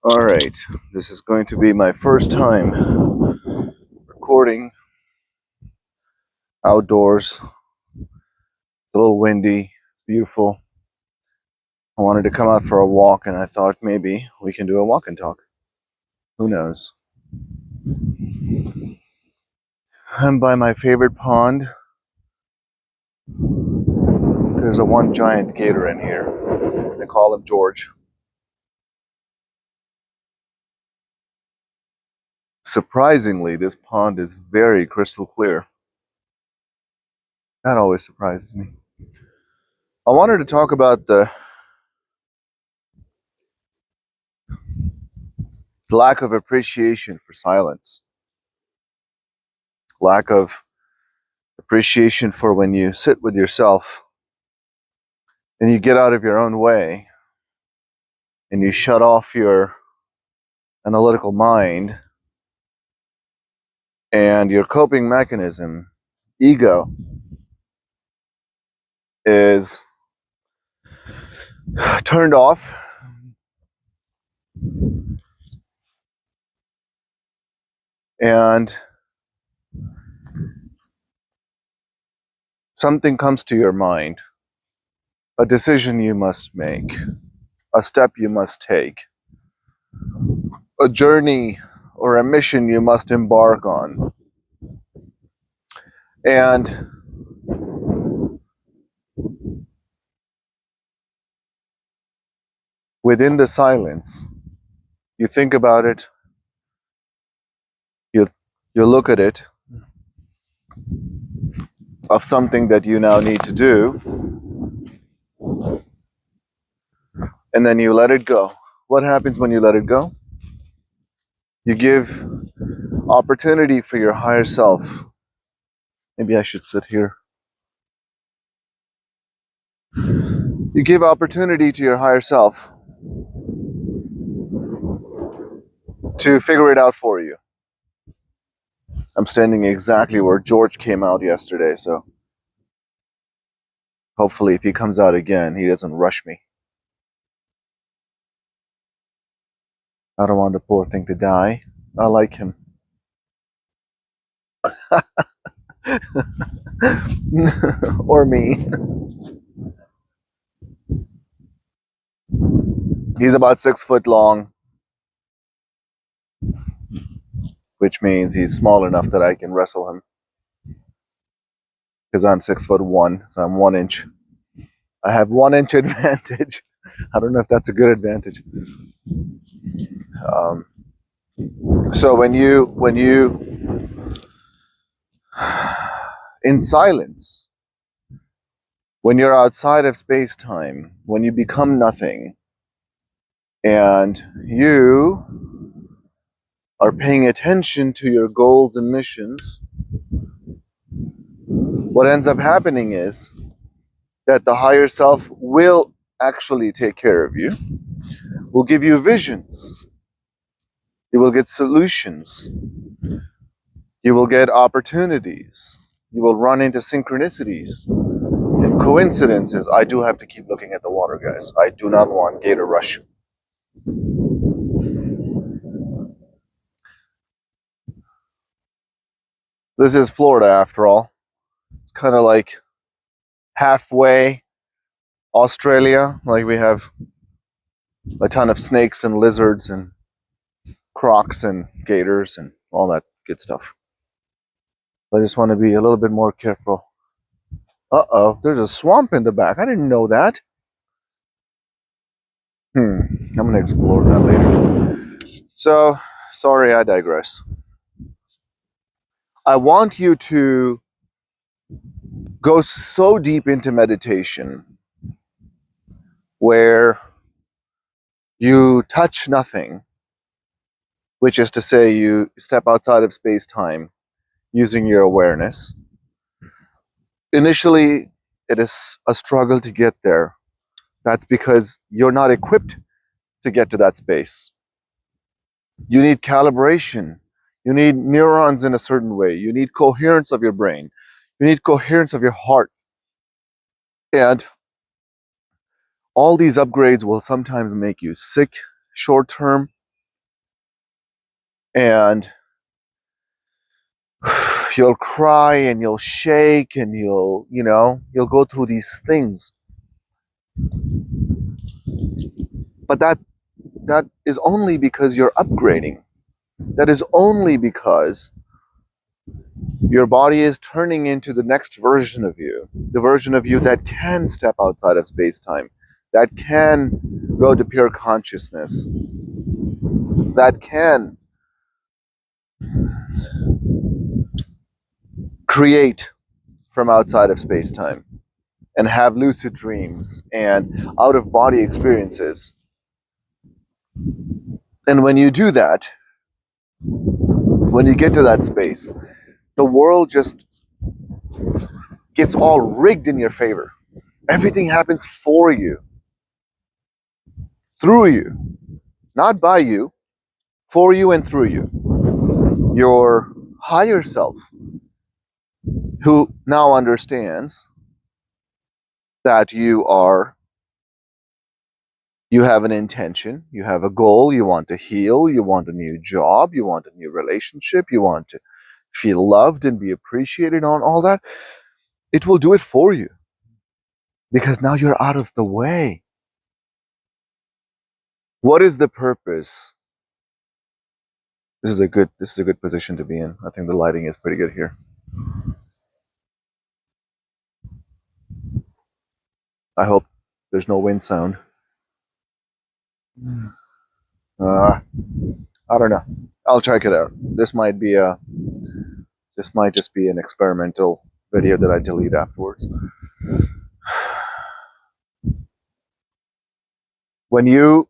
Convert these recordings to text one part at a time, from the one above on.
All right, this is going to be my first time recording outdoors. It's a little windy, it's beautiful. I wanted to come out for a walk and I thought maybe we can do a walk and talk. Who knows? I'm by my favorite pond. There's a one giant gator in here. I call him George. Surprisingly, this pond is very crystal clear. That always surprises me. I wanted to talk about the lack of appreciation for silence, lack of appreciation for when you sit with yourself and you get out of your own way and you shut off your analytical mind and your coping mechanism, ego, is turned off. And something comes to your mind, a decision you must make, a step you must take, a journey or a mission you must embark on. And within the silence, you think about it, you look at it, of something that you now need to do, and then you let it go. What happens when you let it go? You give opportunity for your higher self. Maybe I should sit here. You give opportunity to your higher self to figure it out for you. I'm standing exactly where George came out yesterday, so hopefully if he comes out again, he doesn't rush me. I don't want the poor thing to die. I like him. Or me. He's about 6 foot long, which means he's small enough that I can wrestle him. Because I'm 6'1", so I'm 1 inch. I have 1 inch advantage. I don't know if that's a good advantage. So when you in silence, when you're outside of space-time, when you become nothing, and you are paying attention to your goals and missions, what ends up happening is that the higher self will actually take care of you, will give you visions, you will get solutions, you will get opportunities, you will run into synchronicities and coincidences. I do have to keep looking at the water, guys. I do not want gator rush. This is Florida, after all. It's kind of like halfway Australia. Like, we have a ton of snakes and lizards and crocs and gators and all that good stuff. I just want to be a little bit more careful. Uh-oh, there's a swamp in the back. I didn't know that. I'm going to explore that later. So, sorry, I digress. I want you to go so deep into meditation where you touch nothing, which is to say you step outside of space-time using your awareness. Initially, it is a struggle to get there. That's because you're not equipped to get to that space. You need calibration. You need neurons in a certain way. You need coherence of your brain. You need coherence of your heart. And all these upgrades will sometimes make you sick, short term, and you'll cry and you'll shake and you'll go through these things. But that is only because you're upgrading. That is only because your body is turning into the next version of you, the version of you that can step outside of space-time, that can go to pure consciousness, that can create from outside of space-time and have lucid dreams and out-of-body experiences. And when you do that, when you get to that space, the world just gets all rigged in your favor. Everything happens for you, through you, not by you, for you and through you. Your higher self, who now understands that you have an intention, you have a goal, you want to heal, you want a new job, you want a new relationship, you want to feel loved and be appreciated on all that, it will do it for you. Because now you're out of the way. What is the purpose? This is a good position to be in. I think the lighting is pretty good here. I hope there's no wind sound. I don't know. I'll check it out. This might just be an experimental video that I delete afterwards. When you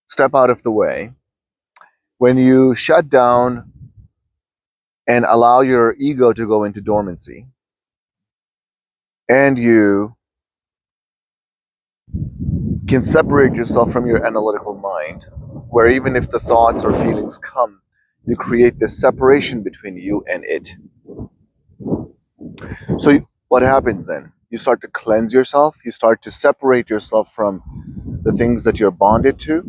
step out of the way, when you shut down and allow your ego to go into dormancy, and you can separate yourself from your analytical mind, where even if the thoughts or feelings come, you create this separation between you and it. So what happens then? You start to cleanse yourself, you start to separate yourself from the things that you're bonded to.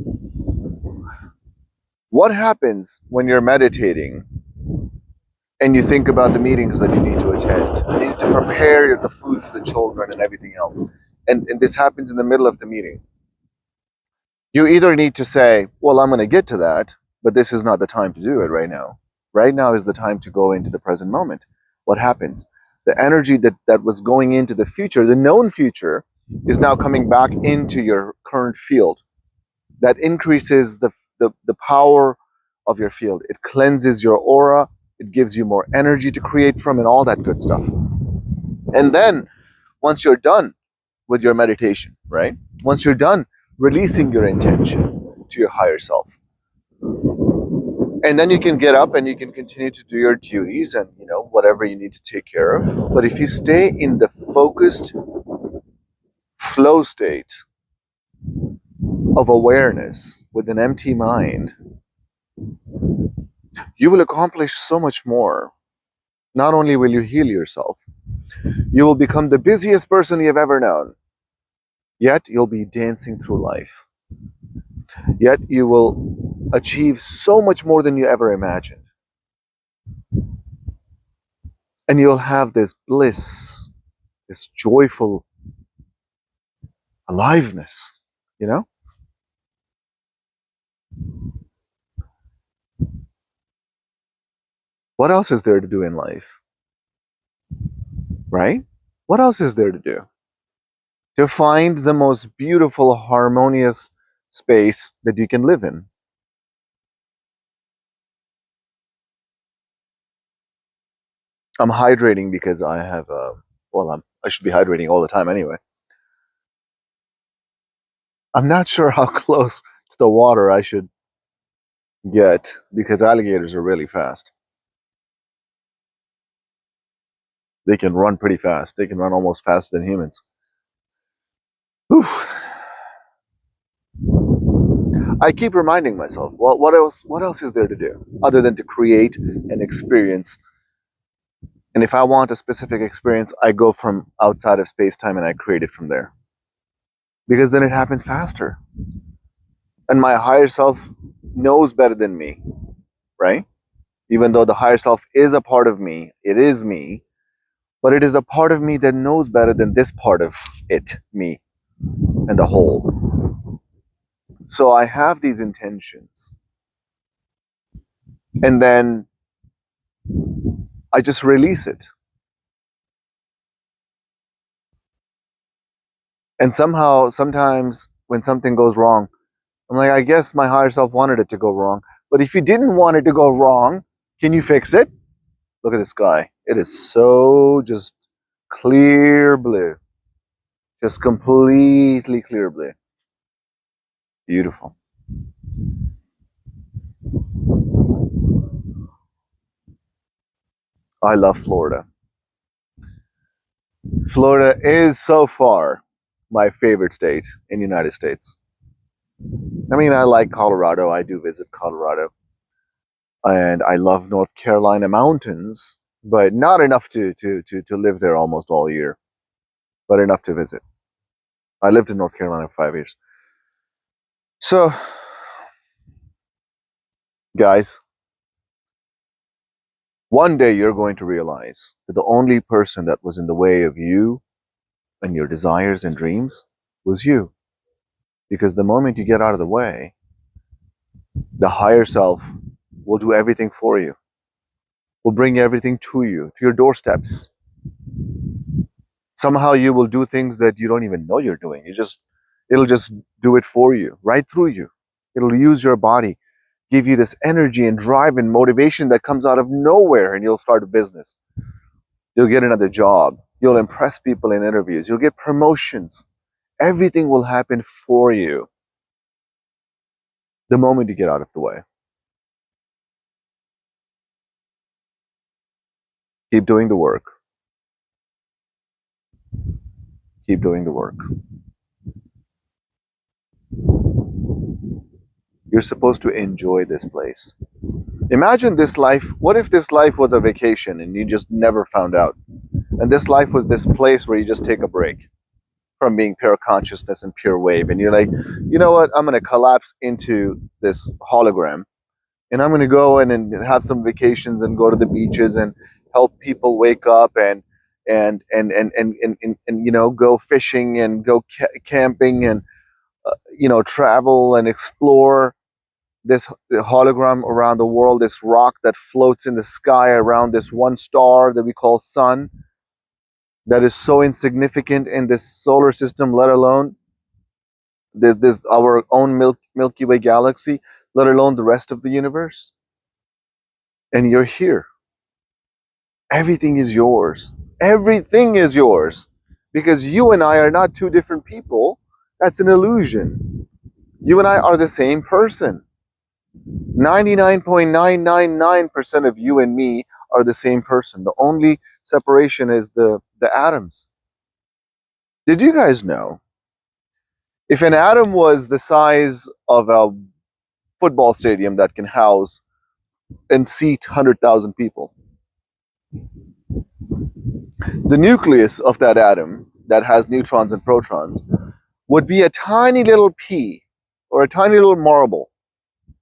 What happens when you're meditating and you think about the meetings that you need to attend? You need to prepare the food for the children and everything else. And this happens in the middle of the meeting. You either need to say, well, I'm going to get to that, but this is not the time to do it right now. Right now is the time to go into the present moment. What happens? The energy that was going into the future, the known future, is now coming back into your current field. That increases the power of your field. It cleanses your aura. It gives you more energy to create from and all that good stuff. And then once you're done with your meditation, right? Once you're done releasing your intention to your higher self, and then you can get up and you can continue to do your duties and whatever you need to take care of. But if you stay in the focused flow state of awareness with an empty mind, you will accomplish so much more. Not only will you heal yourself, you will become the busiest person you've ever known. Yet you'll be dancing through life. Yet you will achieve so much more than you ever imagined. And you'll have this bliss, this joyful aliveness, What else is there to do in life? Right? What else is there to do? To find the most beautiful, harmonious space that you can live in. I'm hydrating because I have I should be hydrating all the time anyway. I'm not sure how close to the water I should get because alligators are really fast. They can run pretty fast. They can run almost faster than humans. Whew. I keep reminding myself, well, what else is there to do other than to create an experience? And if I want a specific experience, I go from outside of space-time and I create it from there. Because then it happens faster. And my higher self knows better than me, right? Even though the higher self is a part of me, it is me, but it is a part of me that knows better than this part of it, me, and the whole. So I have these intentions, and then I just release it. And somehow, sometimes when something goes wrong, I'm like, I guess my higher self wanted it to go wrong. But if you didn't want it to go wrong, can you fix it? Look at the sky. It is so just clear blue. Just completely clear blue. Beautiful. I love Florida. Florida is so far my favorite state in the United States. I mean, I like Colorado. I do visit Colorado. And I love North Carolina mountains, but not enough to live there almost all year, but enough to visit. I lived in North Carolina for 5 years. So, guys, one day you're going to realize that the only person that was in the way of you and your desires and dreams was you. Because the moment you get out of the way, the higher self will do everything for you, will bring everything to you, to your doorsteps. Somehow you will do things that you don't even know you're doing. It'll just do it for you, right through you. It'll use your body, give you this energy and drive and motivation that comes out of nowhere, and you'll start a business. You'll get another job. You'll impress people in interviews. You'll get promotions. Everything will happen for you the moment you get out of the way. Keep doing the work. Keep doing the work. You're supposed to enjoy this place. Imagine this life. What if this life was a vacation and you just never found out? And this life was this place where you just take a break from being pure consciousness and pure wave. And you're like, you know what? I'm going to collapse into this hologram, and I'm going to go in and have some vacations and go to the beaches and help people wake up and you know, go fishing and go camping and you know, travel and explore this hologram around the world, this rock that floats in the sky around this one star that we call sun, that is so insignificant in this solar system, let alone this our own Milky Way galaxy, let alone the rest of the universe. And you're here. Everything is yours. Everything is yours. Because you and I are not two different people. That's an illusion. You and I are the same person. 99.999% of you and me are the same person. The only separation is the atoms. Did you guys know? If an atom was the size of a football stadium that can house and seat 100,000 people, the nucleus of that atom that has neutrons and protons would be a tiny little pea or a tiny little marble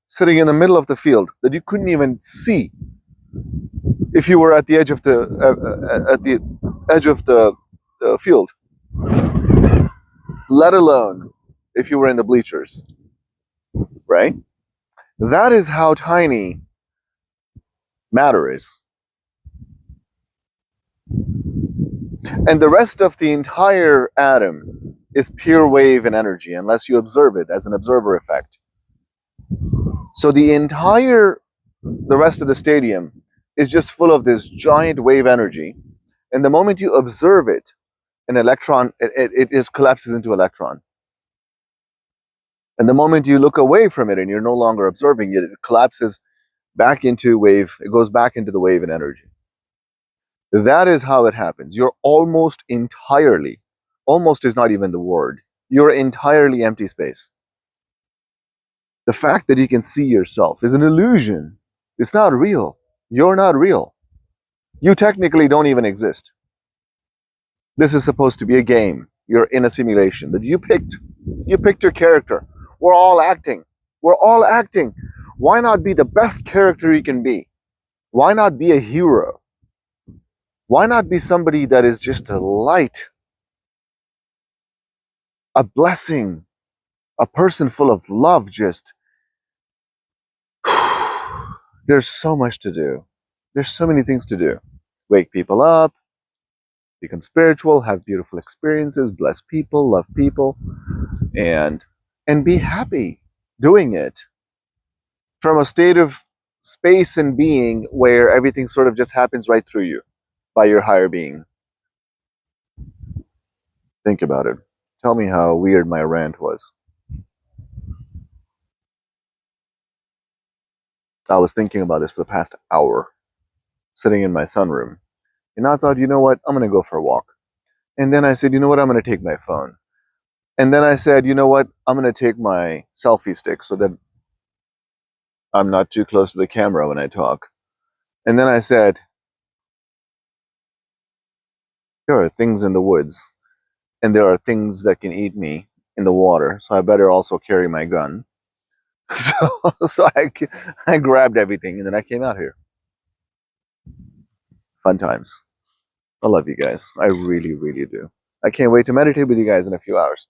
sitting in the middle of the field that you couldn't even see if you were at the edge of the field, let alone if you were in the bleachers, right? That is how tiny matter is. And the rest of the entire atom is pure wave and energy, unless you observe it as an observer effect. So the rest of the stadium is just full of this giant wave energy. And the moment you observe it, an electron, it just collapses into electron. And the moment you look away from it and you're no longer observing it, it collapses back into wave. It goes back into the wave and energy. That is how it happens. You're almost is not even the word. You're entirely empty space. The fact that you can see yourself is an illusion. It's not real. You're not real. You technically don't even exist. This is supposed to be a game. You're in a simulation that you picked. You picked your character. We're all acting. We're all acting. Why not be the best character you can be? Why not be a hero? Why not be somebody that is just a light, a blessing, a person full of love? Just there's so much to do. There's so many things to do. Wake people up, become spiritual, have beautiful experiences, bless people, love people, and be happy doing it from a state of space and being where everything sort of just happens right through you by your higher being. Think about it. Tell me how weird my rant was. I was thinking about this for the past hour, sitting in my sunroom. And I thought, you know what? I'm going to go for a walk. And then I said, you know what? I'm going to take my phone. And then I said, you know what? I'm going to take my selfie stick so that I'm not too close to the camera when I talk. And then I said, there are things in the woods, and there are things that can eat me in the water. So I better also carry my gun. So I grabbed everything, and then I came out here. Fun times. I love you guys. I really, really do. I can't wait to meditate with you guys in a few hours.